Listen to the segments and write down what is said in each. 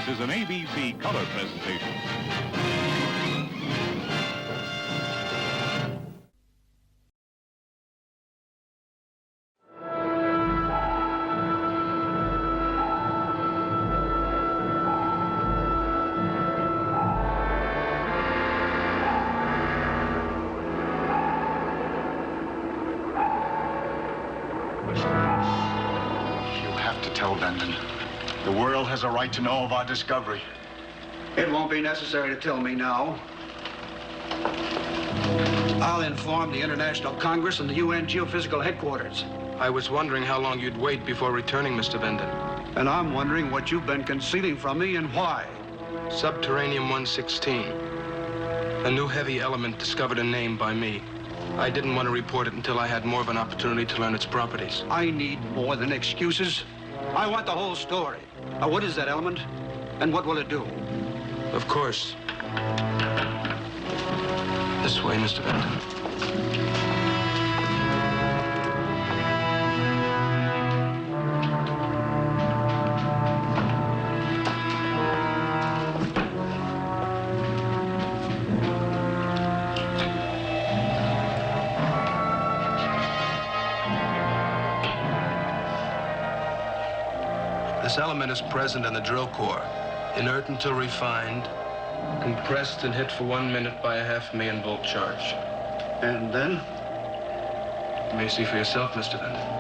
This is an ABC color presentation. The world has a right to know of our discovery. It won't be necessary to tell me now. I'll inform the International Congress and the UN Geophysical Headquarters. I was wondering how long you'd wait before returning, Mr. Venden. And I'm wondering what you've been concealing from me and why. Subterranean 116. A new heavy element discovered and named by me. I didn't want to report it until I had more of an opportunity to learn its properties. I need more than excuses. I want the whole story. Now, what is that element, and what will it do? Of course. This way, Mr. Venden. This element is present in the drill core, inert until refined, compressed and hit for 1 minute by a 500,000 volt charge. And then? You may see for yourself, Mr. Venden.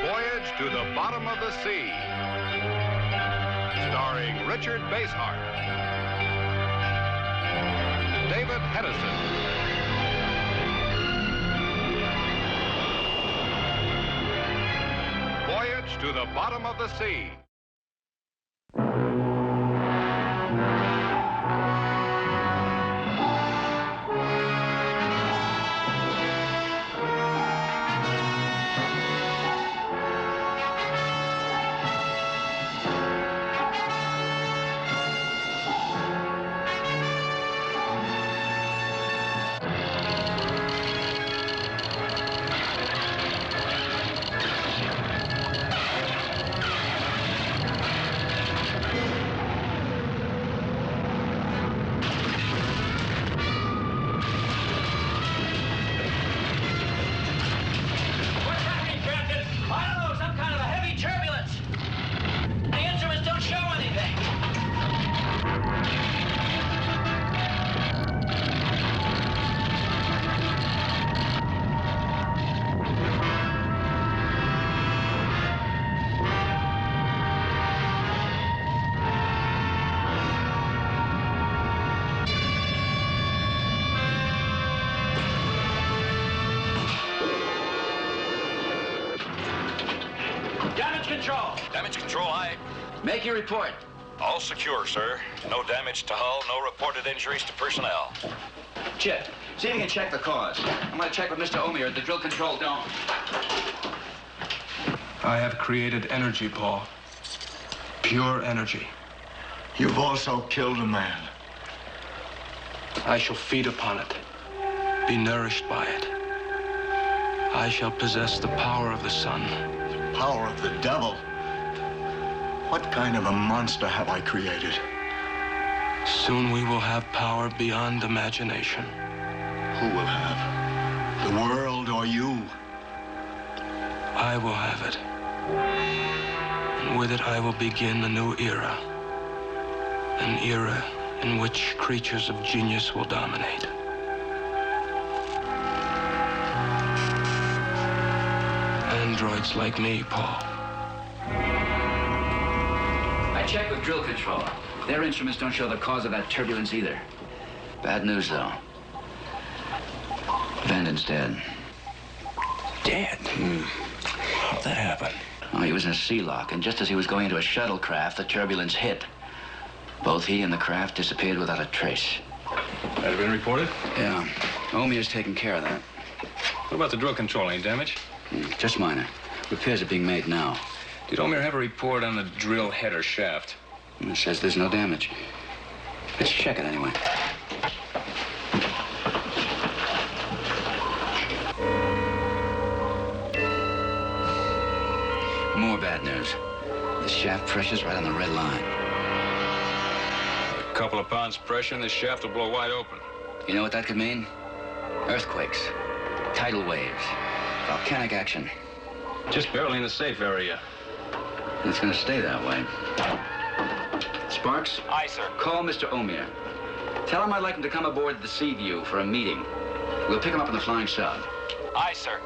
Voyage to the Bottom of the Sea, starring Richard Basehart, David Hedison, Voyage to the Bottom of the Sea. Damage control, aye. Make your report. All secure, sir. No damage to hull, no reported injuries to personnel. Chip, see if you can check the cause. I'm going to check with Mr. Omier at the drill control dome. I have created energy, Paul. Pure energy. You've also killed a man. I shall feed upon it, be nourished by it. I shall possess the power of the sun. The power of the devil? What kind of a monster have I created? Soon we will have power beyond imagination. Who will have? The world or you? I will have it. And with it I will begin a new era. An era in which creatures of genius will dominate. Androids like me, Paul. I checked with drill control. Their instruments don't show the cause of that turbulence either. Bad news, though. Vanden's dead. Dead? How'd that happen? Oh, he was in a sea lock, and just as he was going into a shuttlecraft, the turbulence hit. Both he and the craft disappeared without a trace. That have been reported? Yeah. Omia's taking care of that. What about the drill control? Any damage? Just minor. Repairs are being made now. Did Omier have a report on the drill head or shaft? It says there's no damage. Let's check it anyway. More bad news. The shaft pressure's right on the red line. A couple of pounds pressure and the shaft will blow wide open. You know what that could mean? Earthquakes, tidal waves, volcanic action. Just barely in the safe area. And it's gonna stay that way. Sparks? Aye, sir. Call Mr. Omier. Tell him I'd like him to come aboard the Seaview for a meeting. We'll pick him up in the flying sub. Aye, sir.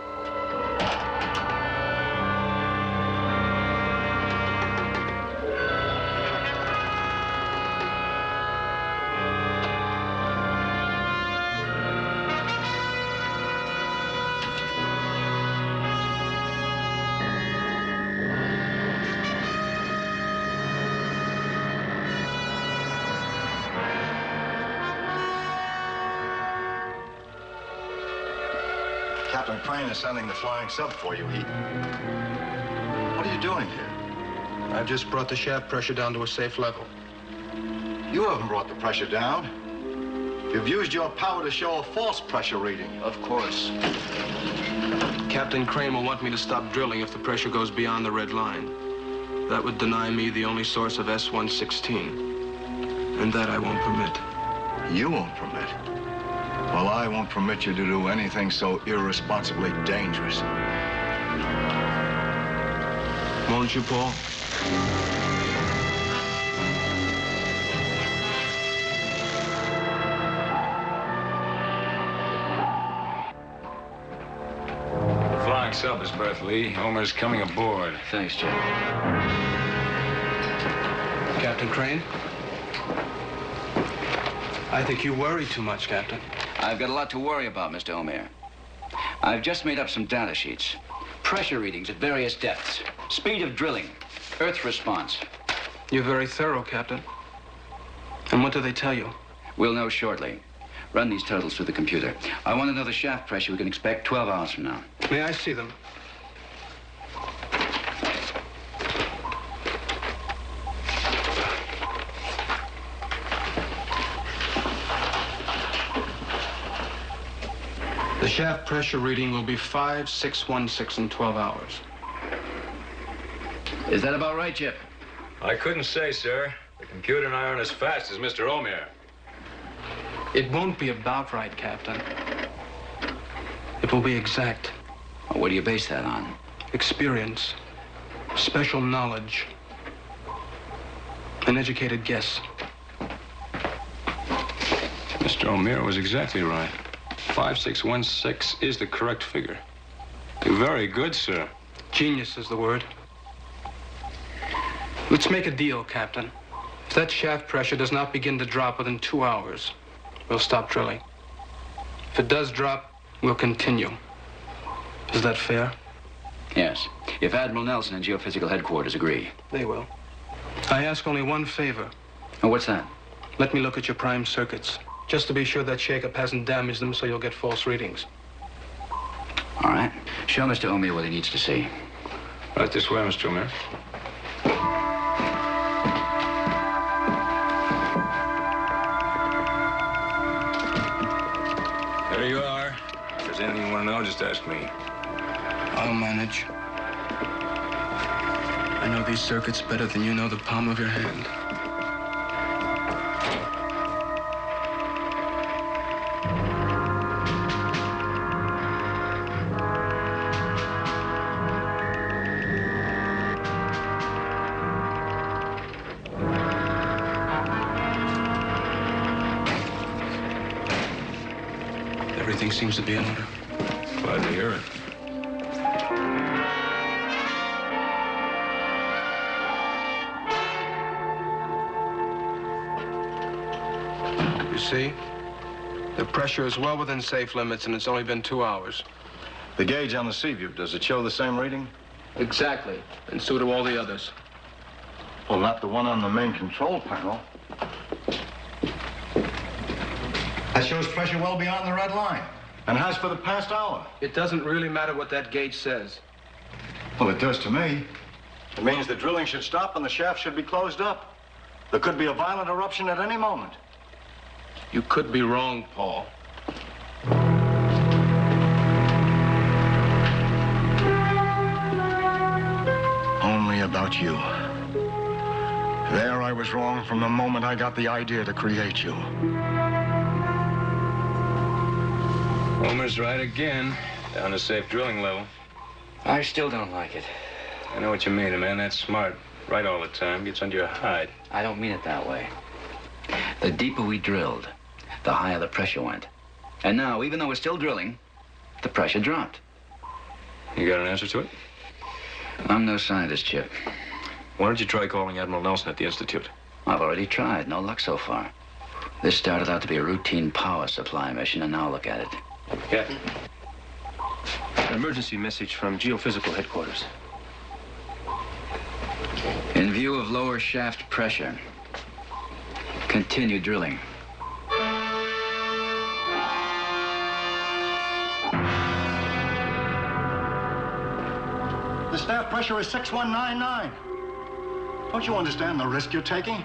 Captain Crane is sending the flying sub for you, Heat. What are you doing here? I've just brought the shaft pressure down to a safe level. You haven't brought the pressure down. You've used your power to show a false pressure reading. Of course. Captain Crane will want me to stop drilling if the pressure goes beyond the red line. That would deny me the only source of S116. And that I won't permit. You won't permit? Well, I won't permit you to do anything so irresponsibly dangerous. Won't you, Paul? The flying sub is berth, Lee. Homer's coming aboard. Thanks, Jim. Captain Crane? I think you worry too much, Captain. I've got a lot to worry about, Mr. Omier. I've just made up some data sheets. Pressure readings at various depths. Speed of drilling. Earth response. You're very thorough, Captain. And what do they tell you? We'll know shortly. Run these totals through the computer. I want to know the shaft pressure we can expect 12 hours from now. May I see them? The shaft pressure reading will be 5616 in 12 hours. Is that about right, Chip? I couldn't say, sir. The computer and I aren't as fast as Mr. Omier. It won't be about right, Captain. It will be exact. What do you base that on? Experience, special knowledge, an educated guess. Mr. Omier was exactly right. 5616 is the correct figure. Very good, sir. Genius is the word. Let's make a deal, Captain. If that shaft pressure does not begin to drop within 2 hours, we'll stop drilling. If it does drop, we'll continue. Is that fair? Yes. If Admiral Nelson and Geophysical Headquarters agree. They will. I ask only one favor. Oh, what's that? Let me look at your prime circuits, just to be sure that shakeup hasn't damaged them so you'll get false readings. All right. Show Mr. Omier what he needs to see. Right this way, Mr. Omier. Now just ask me. I'll manage. I know these circuits better than you know the palm of your hand. Everything seems to be in order. Glad to hear it. You see? The pressure is well within safe limits, and it's only been 2 hours. The gauge on the Seaview, does it show the same reading? Exactly. And so do all the others. Well, not the one on the main control panel. That shows pressure well beyond the red line, and has for the past hour. It doesn't really matter what that gauge says. Well, it does to me. It means the drilling should stop and the shaft should be closed up. There could be a violent eruption at any moment. You could be wrong, Paul. Only about you. There I was wrong from the moment I got the idea to create you. Homer's right again. Down to safe drilling level. I still don't like it. I know what you mean. A man that's smart, right all the time, gets under your hide. I don't mean it that way. The deeper we drilled, the higher the pressure went. And now, even though we're still drilling, the pressure dropped. You got an answer to it? I'm no scientist, Chip. Why don't you try calling Admiral Nelson at the Institute? I've already tried. No luck so far. This started out to be a routine power supply mission, and now look at it. Captain. An emergency message from geophysical headquarters. In view of lower shaft pressure, continue drilling. The staff pressure is 6199. Don't you understand the risk you're taking?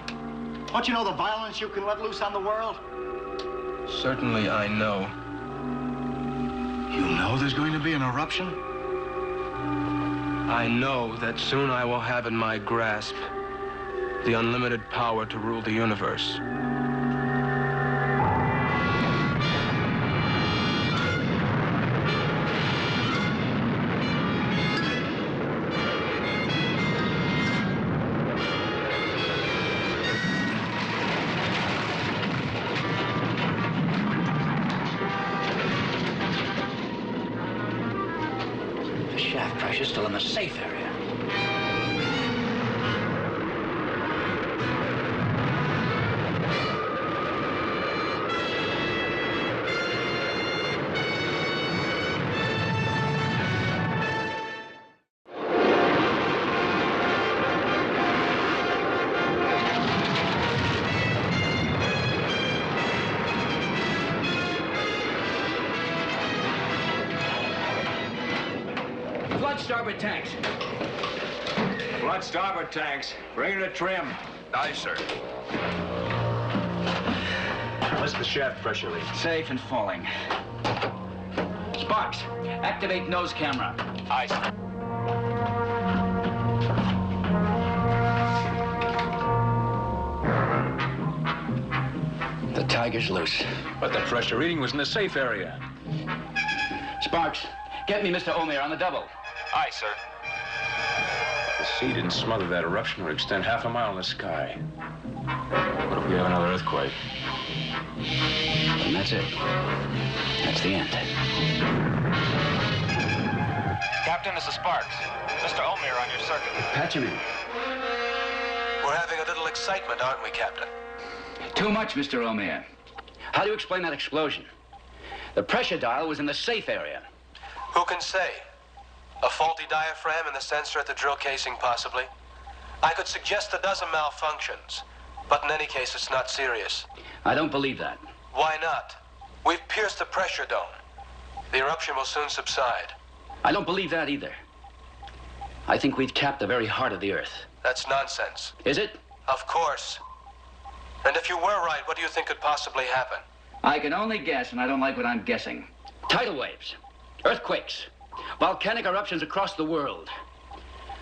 Don't you know the violence you can let loose on the world? Certainly I know. You know there's going to be an eruption? I know that soon I will have in my grasp the unlimited power to rule the universe. Still in the safe area. Starboard tanks. Flood starboard tanks. Bring her to trim. Aye, sir. What's the shaft pressure read? Safe and falling. Sparks, activate nose camera. Aye, sir. The Tiger's loose. But the pressure reading was in the safe area. Sparks, get me Mr. Omer on the double. Aye, sir. The sea didn't smother that eruption or extend half a mile in the sky. What if we have another earthquake? And that's it. That's the end. Captain, this is Sparks. Mr. Omer on your circuit. Patch him in. We're having a little excitement, aren't we, Captain? Too much, Mr. Omer. How do you explain that explosion? The pressure dial was in the safe area. Who can say? A faulty diaphragm in the sensor at the drill casing, possibly. I could suggest a dozen malfunctions, but in any case, it's not serious. I don't believe that. Why not? We've pierced the pressure dome. The eruption will soon subside. I don't believe that either. I think we've tapped the very heart of the Earth. That's nonsense. Is it? Of course. And if you were right, what do you think could possibly happen? I can only guess, and I don't like what I'm guessing. Tidal waves. earthquakes, volcanic eruptions across the world.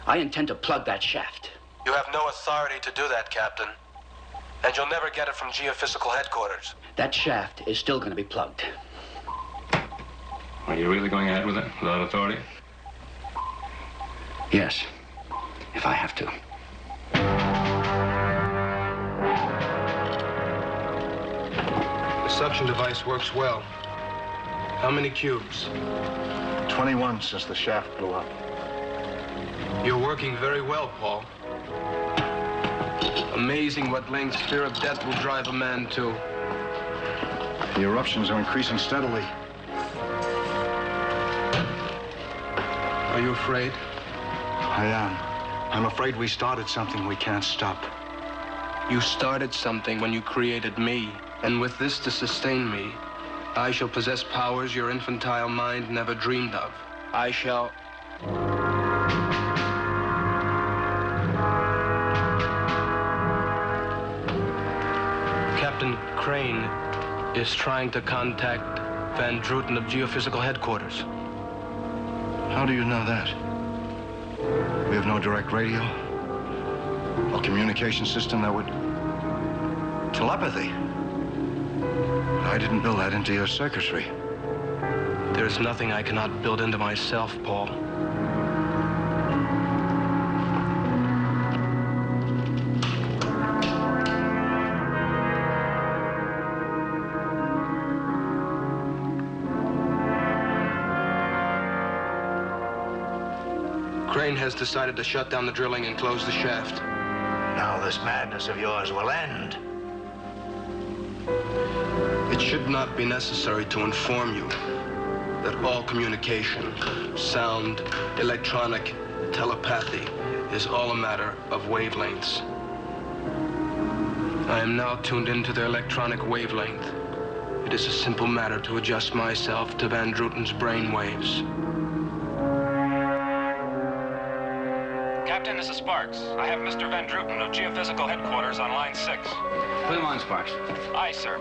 I intend to plug that shaft. You have no authority to do that, Captain. And you'll never get it from geophysical headquarters. That shaft is still going to be plugged. Are you really going ahead with it without authority? Yes, if I have to. The suction device works well. How many cubes? 21 since the shaft blew up. You're working very well, Paul. Amazing what lengths fear of death will drive a man to. The eruptions are increasing steadily. Are you afraid? I am. I'm afraid we started something we can't stop. You started something when you created me, and with this to sustain me, I shall possess powers your infantile mind never dreamed of. I shall... Captain Crane is trying to contact Van Druten of Geophysical Headquarters. How do you know that? We have no direct radio or communication system that would... Telepathy. I didn't build that into your circuitry. There is nothing I cannot build into myself, Paul. Crane has decided to shut down the drilling and close the shaft. Now this madness of yours will end. It should not be necessary to inform you that all communication, sound, electronic, telepathy, is all a matter of wavelengths. I am now tuned into their electronic wavelength. It is a simple matter to adjust myself to Van Druten's brain waves. Captain, this is Sparks. I have Mr. Van Druten of Geophysical Headquarters on line 6. Put him on, Sparks. Aye, sir.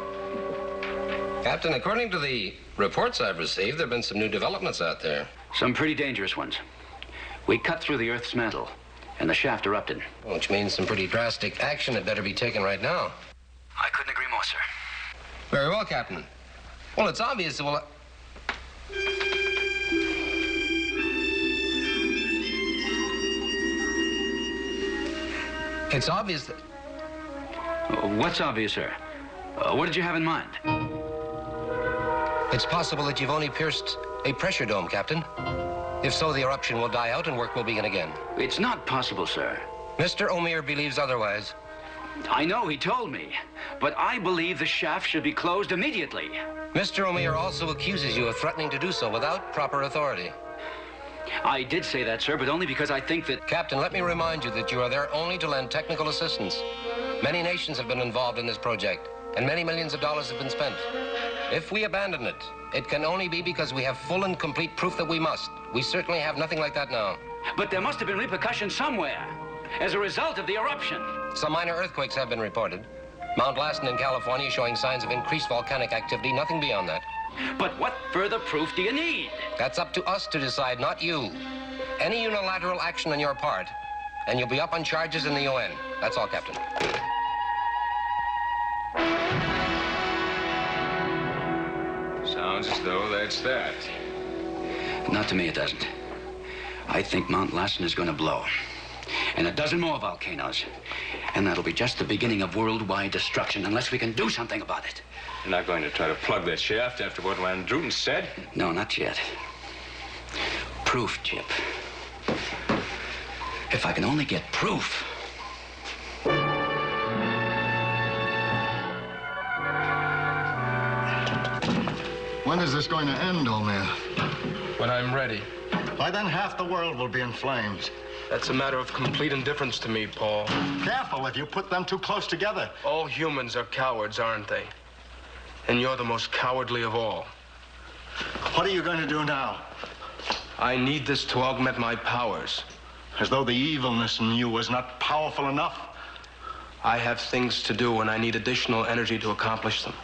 Captain, according to the reports I've received, there have been some new developments out there. Some pretty dangerous ones. We cut through the Earth's mantle, and the shaft erupted. Which means some pretty drastic action had better be taken right now. I couldn't agree more, sir. Very well, Captain. Well, it's obvious that we'll... It's obvious that... What's obvious, sir? What did you have in mind? It's possible that you've only pierced a pressure dome, Captain. If so, the eruption will die out and work will begin again. It's not possible, sir. Mr. O'Meara believes otherwise. I know, he told me. But I believe the shaft should be closed immediately. Mr. O'Meara also accuses you of threatening to do so without proper authority. I did say that, sir, but only because I think that... Captain, let me remind you that you are there only to lend technical assistance. Many nations have been involved in this project, and many millions of dollars have been spent. If we abandon it, it can only be because we have full and complete proof that we must. We certainly have nothing like that now. But there must have been repercussions somewhere as a result of the eruption. Some minor earthquakes have been reported. Mount Lassen in California showing signs of increased volcanic activity, nothing beyond that. But what further proof do you need? That's up to us to decide, not you. Any unilateral action on your part, and you'll be up on charges in the UN. That's all, Captain. Sounds as though that's that. Not to me, it doesn't. I think Mount Lassen is going to blow. And a dozen more volcanoes. And that'll be just the beginning of worldwide destruction unless we can do something about it. You're not going to try to plug that shaft after what Van Druten said? No, not yet. Proof, Chip. If I can only get proof. When is this going to end, O'Meara? When I'm ready. By then, half the world will be in flames. That's a matter of complete indifference to me, Paul. Careful if you put them too close together. All humans are cowards, aren't they? And you're the most cowardly of all. What are you going to do now? I need this to augment my powers. As though the evilness in you was not powerful enough. I have things to do and I need additional energy to accomplish them.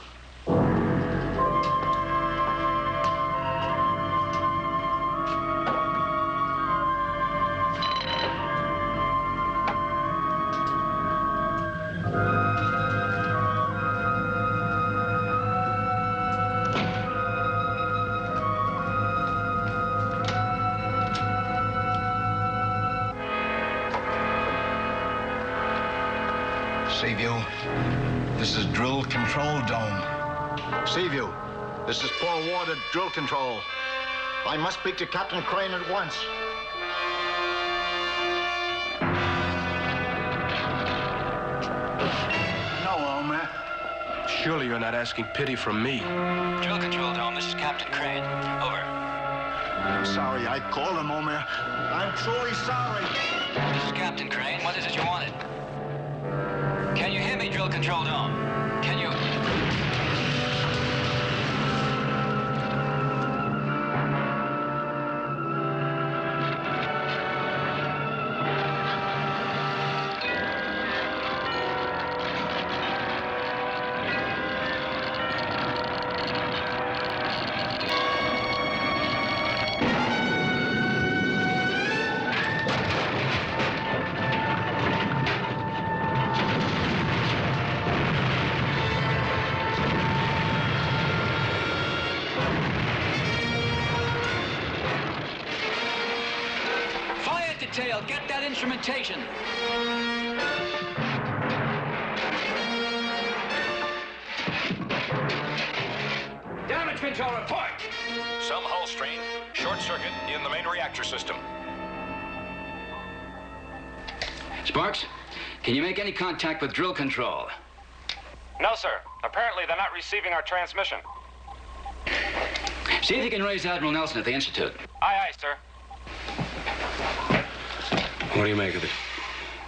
Seaview, this is Drill Control Dome. Seaview, this is Paul Ward at Drill Control. I must speak to Captain Crane at once. No, Homer. Surely you're not asking pity from me. Drill Control Dome, this is Captain Crane. Over. I'm sorry I called him, Homer. I'm truly sorry. This is Captain Crane. What is it you wanted? Can you hear me, Drill Control Dome? Can you... Detail, get that instrumentation. Damage control report. Some hull strain, short circuit in the main reactor system. Sparks, can you make any contact with drill control? No, sir. Apparently they're not receiving our transmission. See if you can raise Admiral Nelson at the Institute. Aye, aye, sir. What do you make of it?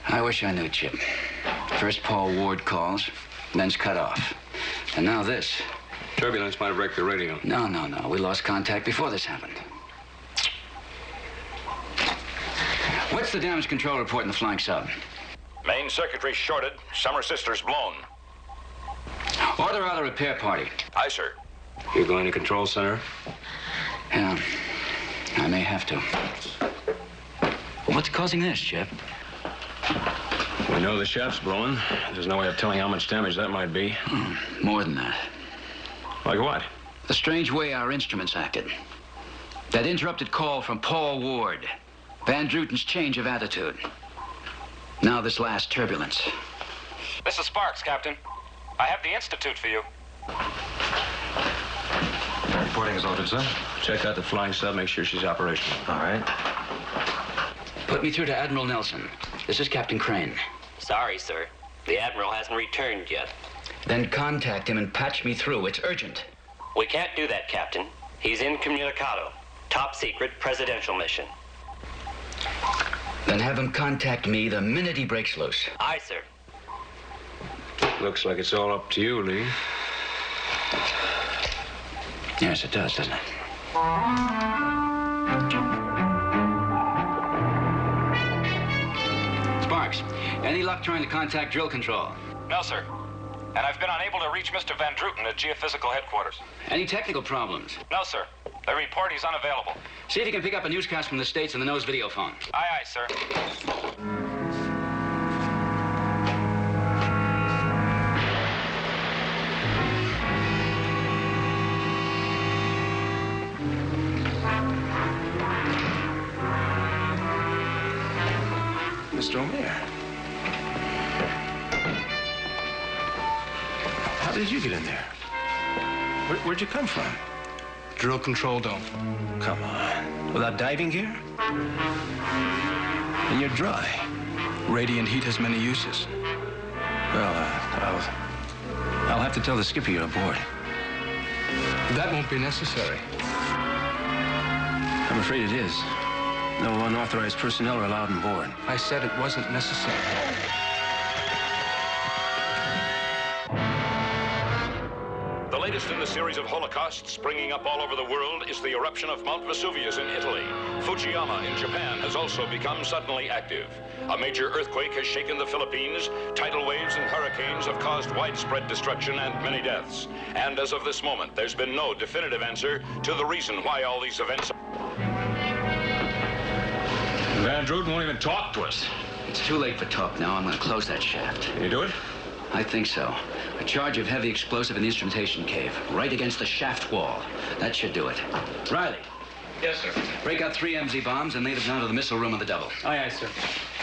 I wish I knew, Chip. First Paul Ward calls, then's cut off. And now this. Turbulence might have wrecked the radio. No. We lost contact before this happened. What's the damage control report in the flying sub? Main circuitry shorted, summer sisters blown. Order out a repair party. Aye, sir. You going to control center? Yeah, I may have to. What's causing this, Chip? We know the shaft's blowing. There's no way of telling how much damage that might be. More than that. Like what? The strange way our instruments acted. That interrupted call from Paul Ward. Van Druten's change of attitude. Now this last turbulence. This is Sparks, Captain. I have the Institute for you. Reporting is altered, sir. Check out the flying sub, make sure she's operational. All right. Put me through to Admiral Nelson. This is Captain Crane. Sorry, sir. The Admiral hasn't returned yet. Then contact him and patch me through. It's urgent. We can't do that, Captain. He's incommunicado. Top secret presidential mission. Then have him contact me the minute he breaks loose. Aye, sir. Looks like it's all up to you, Lee. Yes, it does, doesn't it? Sparks, any luck trying to contact drill control? No, sir. And I've been unable to reach Mr. Van Druten at geophysical headquarters. Any technical problems? No, sir. The report he's unavailable. See if you can pick up a newscast from the States on the nose video phone. Aye, aye, sir. Mr. O'Meara. How did you get in there? Where'd you come from? Drill control dome. Come on. Without diving gear? And you're dry. Radiant heat has many uses. Well, I'll have to tell the skipper you're aboard. That won't be necessary. I'm afraid it is. No unauthorized personnel are allowed on board. I said it wasn't necessary. The latest in the series of holocausts springing up all over the world is the eruption of Mount Vesuvius in Italy. Fujiyama in Japan has also become suddenly active. A major earthquake has shaken the Philippines. Tidal waves and hurricanes have caused widespread destruction and many deaths. And as of this moment, there's been no definitive answer to the reason why all these events... Van Druten won't even talk to us. It's too late for talk now. I'm going to close that shaft. Can you do it? I think so. A charge of heavy explosive in the instrumentation cave, right against the shaft wall. That should do it. Riley. Yes, sir. Break out 3 MZ bombs and lay them down to the missile room of the Double. Aye, aye, sir.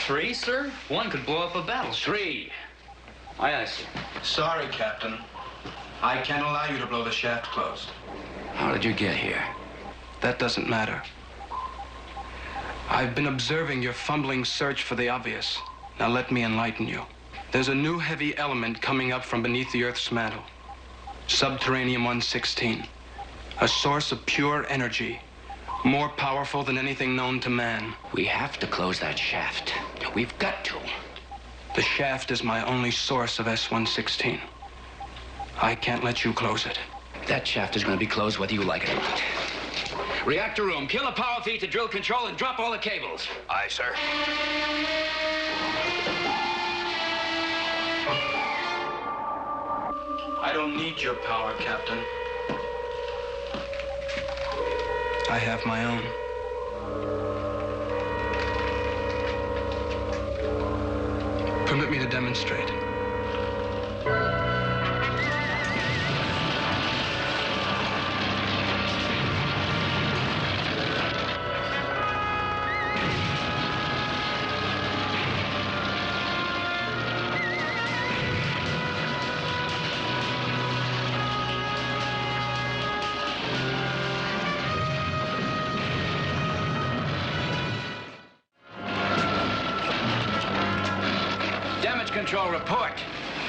3, sir? 1 could blow up a battleship. 3. Aye, sir. Sorry, Captain. I can't allow you to blow the shaft closed. How did you get here? That doesn't matter. I've been observing your fumbling search for the obvious. Now let me enlighten you. There's a new heavy element coming up from beneath the Earth's mantle. Subterraneum-116. A source of pure energy. More powerful than anything known to man. We have to close that shaft. We've got to. The shaft is my only source of S-116. I can't let you close it. That shaft is going to be closed whether you like it or not. Reactor room, kill the power feed to drill control and drop all the cables. Aye, sir. I don't need your power, Captain. I have my own. Permit me to demonstrate. Control report.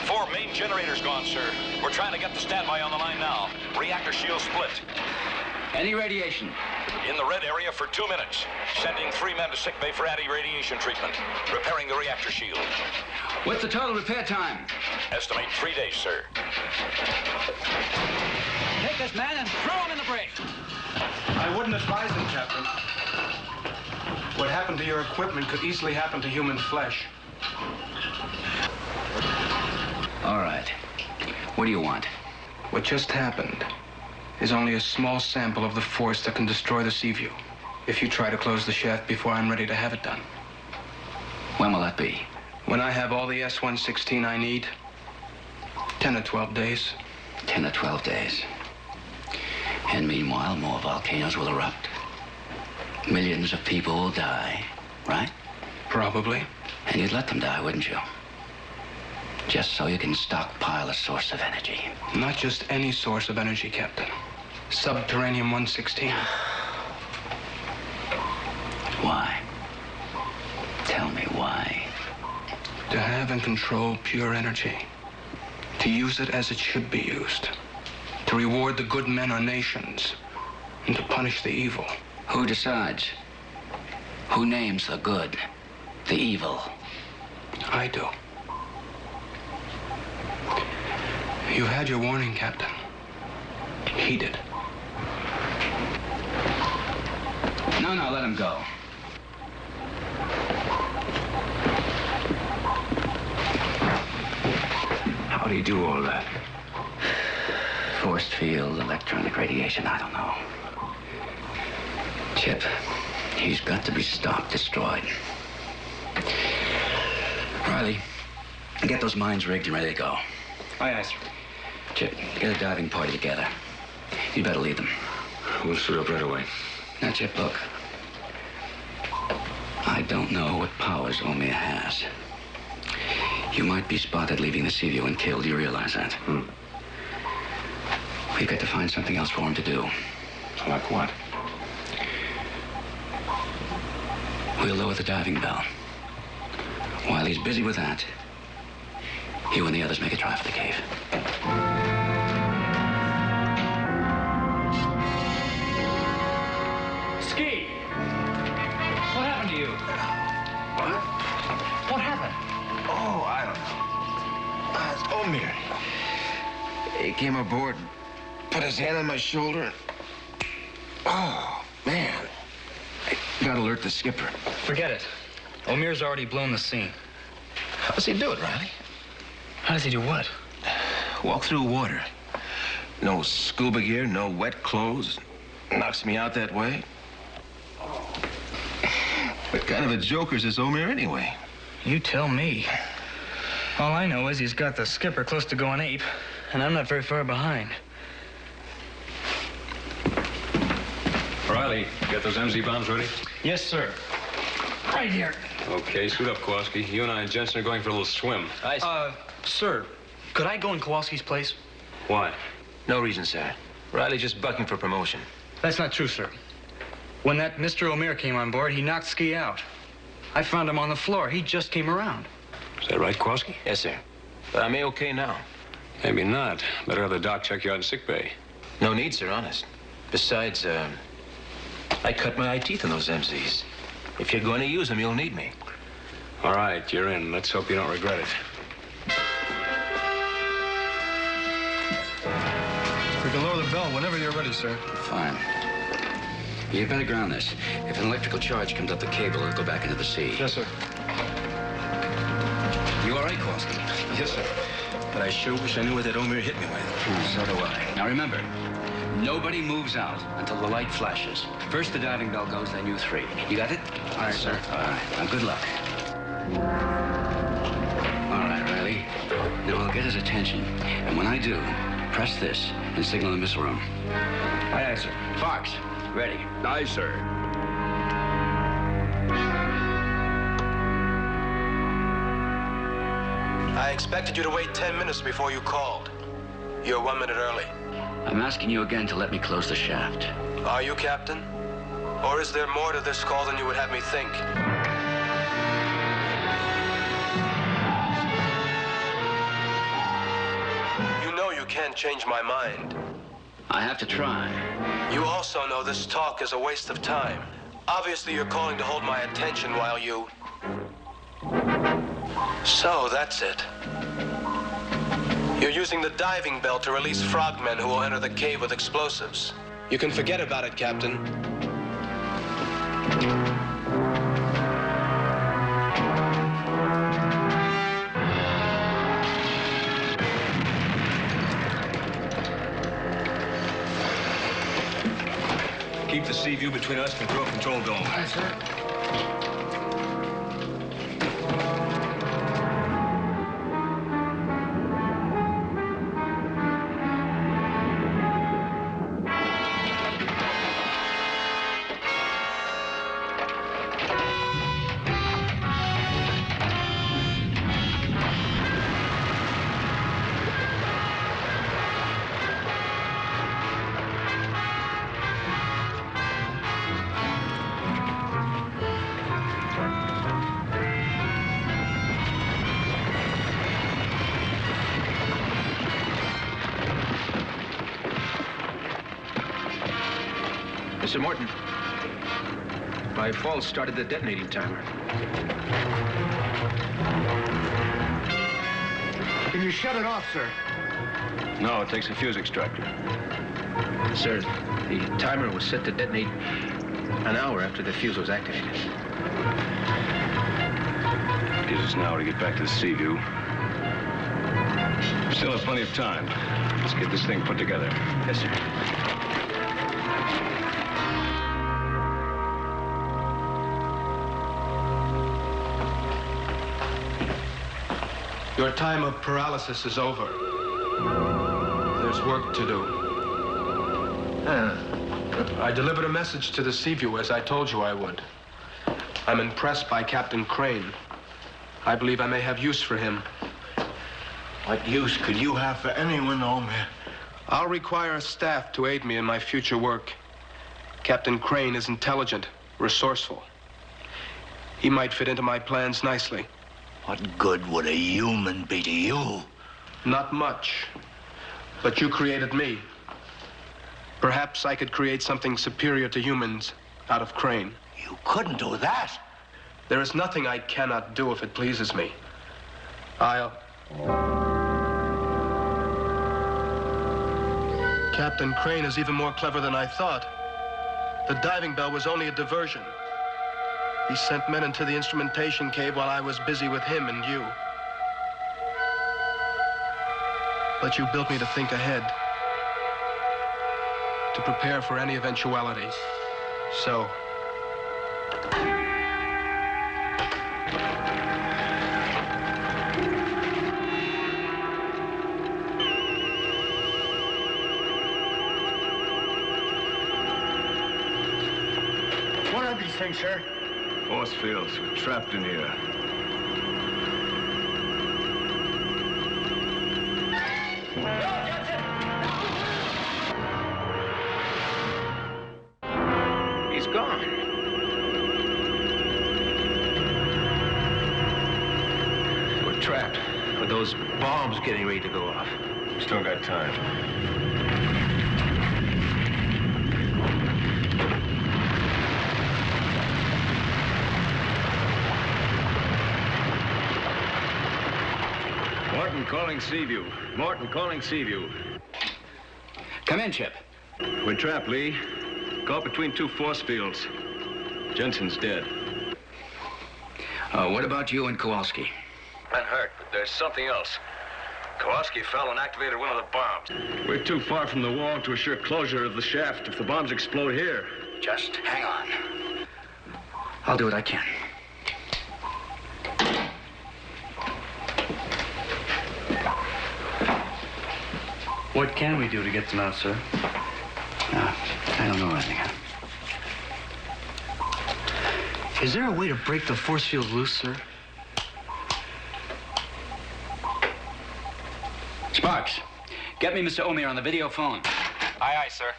4 main generators gone, sir. We're trying to get the standby on the line now. Reactor shield split. Any radiation? In the red area for 2 minutes. Sending 3 men to sickbay for anti-radiation treatment. Repairing the reactor shield. What's the total repair time? Estimate 3 days, sir. Take this man and throw him in the brig. I wouldn't advise him, Captain. What happened to your equipment could easily happen to human flesh. All right. What do you want? What just happened is only a small sample of the force that can destroy the Seaview. If you try to close the shaft before I'm ready to have it done. When will that be? When I have all the S-116 I need. 10 or 12 days. 10 or 12 days. And meanwhile, more volcanoes will erupt. Millions of people will die, right? Probably. And you'd let them die, wouldn't you? Just so you can stockpile a source of energy. Not just any source of energy, Captain. Subterraneum-116. Why? Tell me why. To have and control pure energy. To use it as it should be used. To reward the good men or nations. And to punish the evil. Who decides? Who names the good, the evil? I do. You've had your warning, Captain. Heed it. No, let him go. How do you do all that? Force field, electronic radiation, I don't know. Chip, he's got to be stopped, destroyed. Riley, get those mines rigged and ready to go. Aye, aye, sir. Chip, get a diving party together. You better lead them. We'll suit up right away. Now, Chip, look. I don't know what powers Omir has. You might be spotted leaving the Seaview and killed. You realize that? We've got to find something else for him to do. Like what? We'll lower the diving bell. While he's busy with that, you and the others make a try for the cave. Ski! What happened to you? What? What happened? Oh, I don't know. It's Omir. He came aboard, put his hand on my shoulder, and... Oh, man. I gotta alert the skipper. Forget it. Omir's already blown the scene. How does he do it, Riley? How does he do what? Walk through water. No scuba gear, no wet clothes. Knocks me out that way. What kind of a joker's this Omir anyway? You tell me. All I know is he's got the skipper close to going ape, and I'm not very far behind. Riley, get those MZ bombs ready? Yes, sir. Right here. Okay, suit up, Kowalski. You and I and Jensen are going for a little swim. Sir, could I go in Kowalski's place? Why? No reason, sir. Riley's just bucking for promotion. That's not true, sir. When that Mr. O'Meara came on board, he knocked Ski out. I found him on the floor. He just came around. Is that right, Kowalski? Yes, sir. But I'm A-okay now. Maybe not. Better have the doc check you out in sick bay. No need, sir, honest. Besides, I cut my eye teeth on those MZs. If you're going to use them, you'll need me. All right, you're in. Let's hope you don't regret it. We can lower the bell whenever you're ready, sir. Fine. You better ground this. If an electrical charge comes up the cable, it'll go back into the sea. Yes, sir. You all right, Kowalski? Yes, sir. But I sure wish I knew what that O'Meara hit me with. So do I. Now remember, nobody moves out until the light flashes. First the diving bell goes, then you three. You got it? All right, sir. All right. Now, good luck. All right, Riley. Now I'll get his attention. And when I do, press this and signal the missile room. Aye, aye, sir. Fox, ready. Aye, sir. I expected you to wait 10 minutes before you called. You're 1 minute early. I'm asking you again to let me close the shaft. Are you, Captain? Or is there more to this call than you would have me think? You know you can't change my mind. I have to try. You also know this talk is a waste of time. Obviously, you're calling to hold my attention while you... So, that's it. You're using the diving bell to release frogmen who will enter the cave with explosives. You can forget about it, Captain. Keep the Seaview between us and throw a control dome. Aye, sir. Mr. Morton, my fault started the detonating timer. Can you shut it off, sir? No, it takes a fuse extractor. Sir, the timer was set to detonate an hour after the fuse was activated. Gives us an hour to get back to the Seaview. Still have plenty of time. Let's get this thing put together. Yes, sir. Your time of paralysis is over. There's work to do. I delivered a message to the Seaview as I told you I would. I'm impressed by Captain Crane. I believe I may have use for him. What use could you have for anyone, O'Meara? I'll require a staff to aid me in my future work. Captain Crane is intelligent, resourceful. He might fit into my plans nicely. What good would a human be to you? Not much. But you created me. Perhaps I could create something superior to humans out of Crane. You couldn't do that. There is nothing I cannot do if it pleases me. Captain Crane is even more clever than I thought. The diving bell was only a diversion. He sent men into the instrumentation cave while I was busy with him and you. But you built me to think ahead, to prepare for any eventuality. So... What are these things, sir? Force fields. We're trapped in here. those bombs getting ready to go off. Still got time. Morton calling Seaview. Morton calling Seaview. Come in, Chip. We're trapped, Lee. Caught between two force fields. Jensen's dead. What about you and Kowalski? I'm hurt, but there's something else. Kowalski fell and activated one of the bombs. We're too far from the wall to assure closure of the shaft if the bombs explode here. Just hang on. I'll do what I can. What can we do to get them out, sir? I don't know anything. Is there a way to break the force field loose, sir? Sparks, get me Mr. Omer on the video phone. Aye, aye, sir.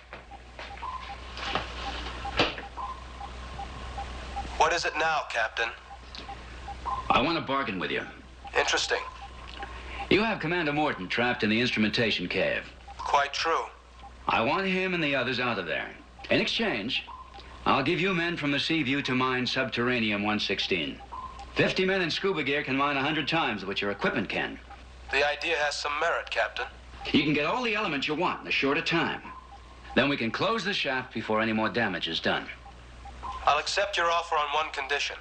What is it now, Captain? I want to bargain with you. Interesting. You have Commander Morton trapped in the instrumentation cave. Quite true. I want him and the others out of there. In exchange, I'll give you men from the Seaview to mine Subterraneum 116. 50 men in scuba gear can mine 100 times what your equipment can. The idea has some merit, Captain. You can get all the elements you want in a shorter time. Then we can close the shaft before any more damage is done. I'll accept your offer on one condition.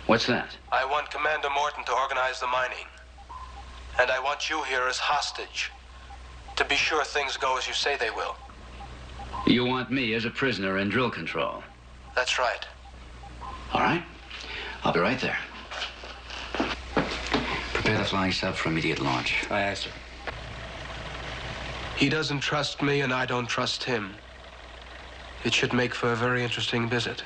What's that? I want Commander Morton to organize the mining. And I want you here as hostage, to be sure things go as you say they will. You want me as a prisoner in drill control? That's right. All right. I'll be right there. Prepare the flying sub for immediate launch. Aye, aye, sir. He doesn't trust me, and I don't trust him. It should make for a very interesting visit.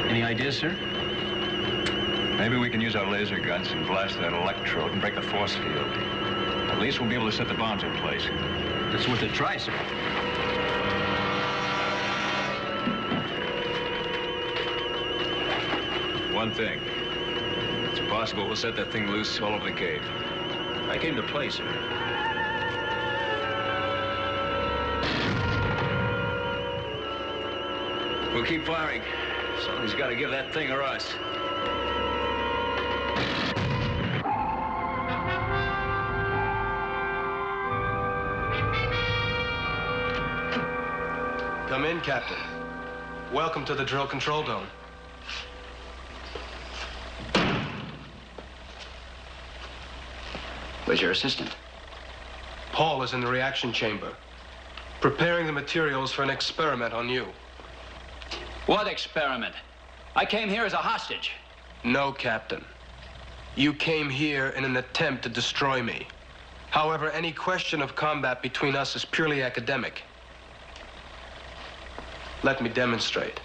Any ideas, sir? Maybe we can use our laser guns and blast that electrode and break the force field. At least we'll be able to set the bombs in place. That's worth a try, sir. One thing. It's possible we'll set that thing loose all over the cave. I came to play, sir. We'll keep firing. Somebody's got to give that thing or us. Come in, Captain. Welcome to the drill control dome. Where's your assistant? Paul is in the reaction chamber, preparing the materials for an experiment on you. What experiment? I came here as a hostage. No, Captain. You came here in an attempt to destroy me. However, any question of combat between us is purely academic. Let me demonstrate.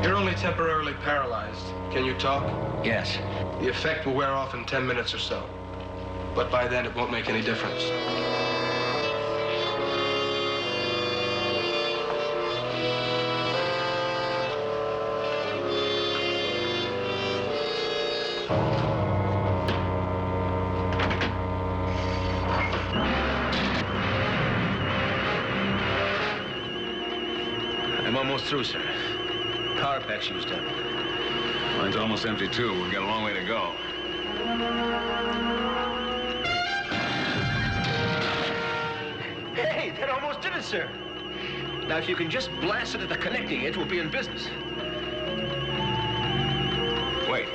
You're only temporarily paralyzed. Can you talk? Yes. The effect will wear off in 10 minutes or so. But by then, it won't make any difference. I'm almost through, sir. Power pack's used up. Mine's almost empty, too. We've got a long way to go. Hey, that almost did it, sir. Now, if you can just blast it at the connecting edge, we'll be in business. Wait.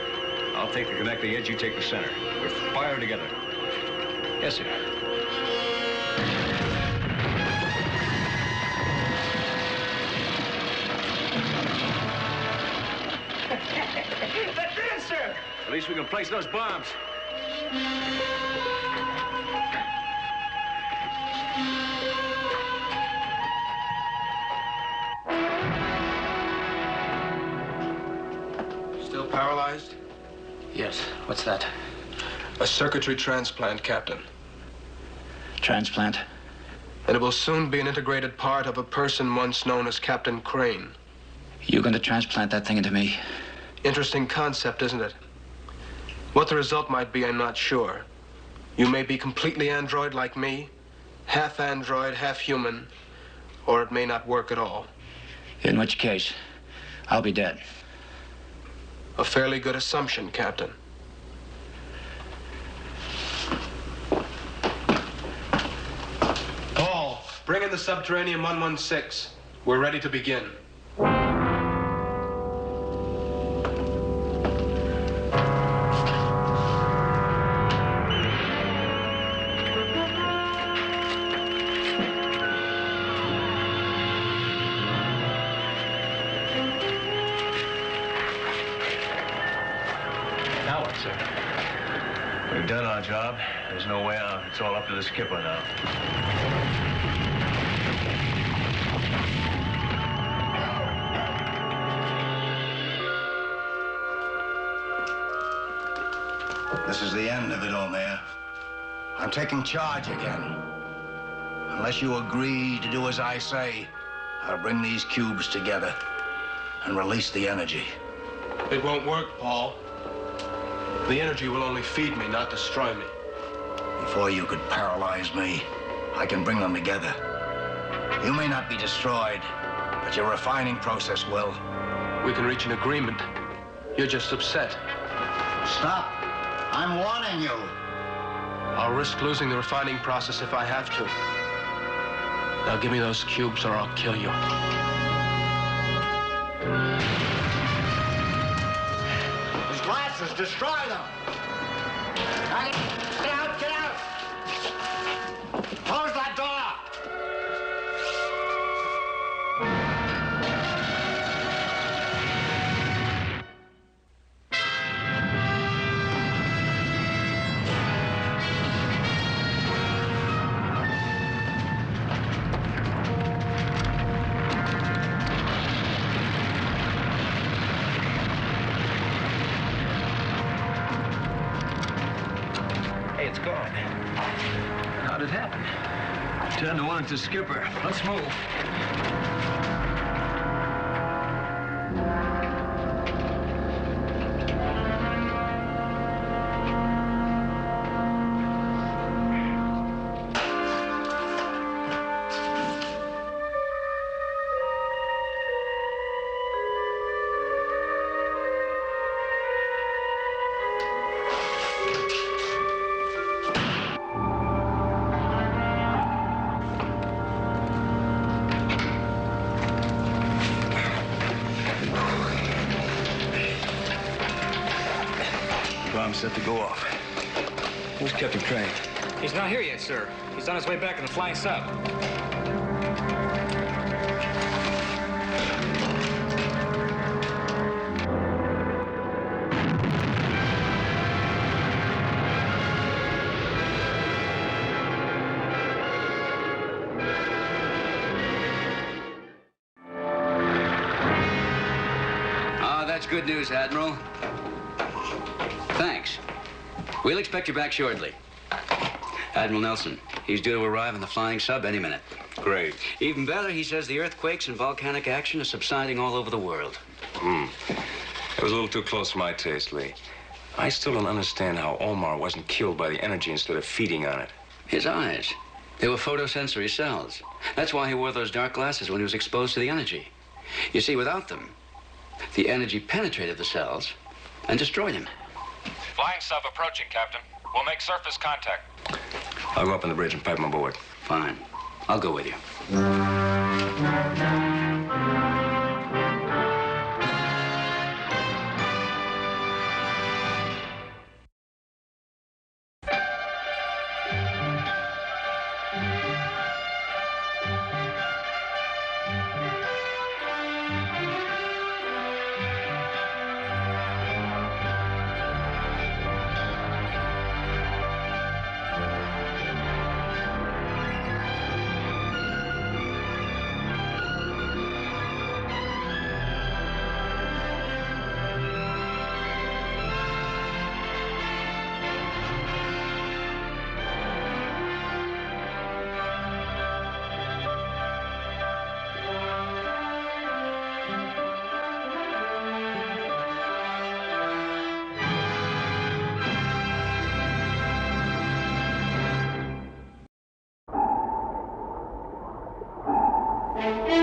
I'll take the connecting edge, you take the center. We'll fire together. Yes, sir. That did it, sir! At least we can place those bombs. Still paralyzed? Yes, what's that? A circuitry transplant, Captain. Transplant? And it will soon be an integrated part of a person once known as Captain Crane. You going to transplant that thing into me? Interesting concept, isn't it? What the result might be, I'm not sure. You may be completely android like me, half android, half human, or it may not work at all. In which case, I'll be dead. A fairly good assumption, Captain. Paul, bring in the Subterranean 116. We're ready to begin. We've done our job. There's no way out. It's all up to the skipper now. This is the end of it, Omer. I'm taking charge again. Unless you agree to do as I say, I'll bring these cubes together and release the energy. It won't work, Paul. The energy will only feed me, not destroy me. Before you could paralyze me, I can bring them together. You may not be destroyed, but your refining process will. We can reach an agreement. You're just upset. Stop. I'm warning you. I'll risk losing the refining process if I have to. Now give me those cubes or I'll kill you. These glasses, destroy them. Get out, get out. Close that door. It's gone. How'd it happen? 10-1 to skipper. Let's move. Bomb set to go off. Where's Captain Crane? He's not here yet, sir. He's on his way back in the flying sub. That's good news, Admiral. Thanks. We'll expect you back shortly. Admiral Nelson, he's due to arrive in the flying sub any minute. Great. Even better, he says the earthquakes and volcanic action are subsiding all over the world. It was a little too close for my taste, Lee. I still don't understand how Omar wasn't killed by the energy instead of feeding on it. His eyes. They were photosensory cells. That's why he wore those dark glasses when he was exposed to the energy. You see, without them, the energy penetrated the cells and destroyed him. Flying sub approaching, Captain. We'll make surface contact. I'll go up on the bridge and pipe him aboard. Fine. I'll go with you. Mayor.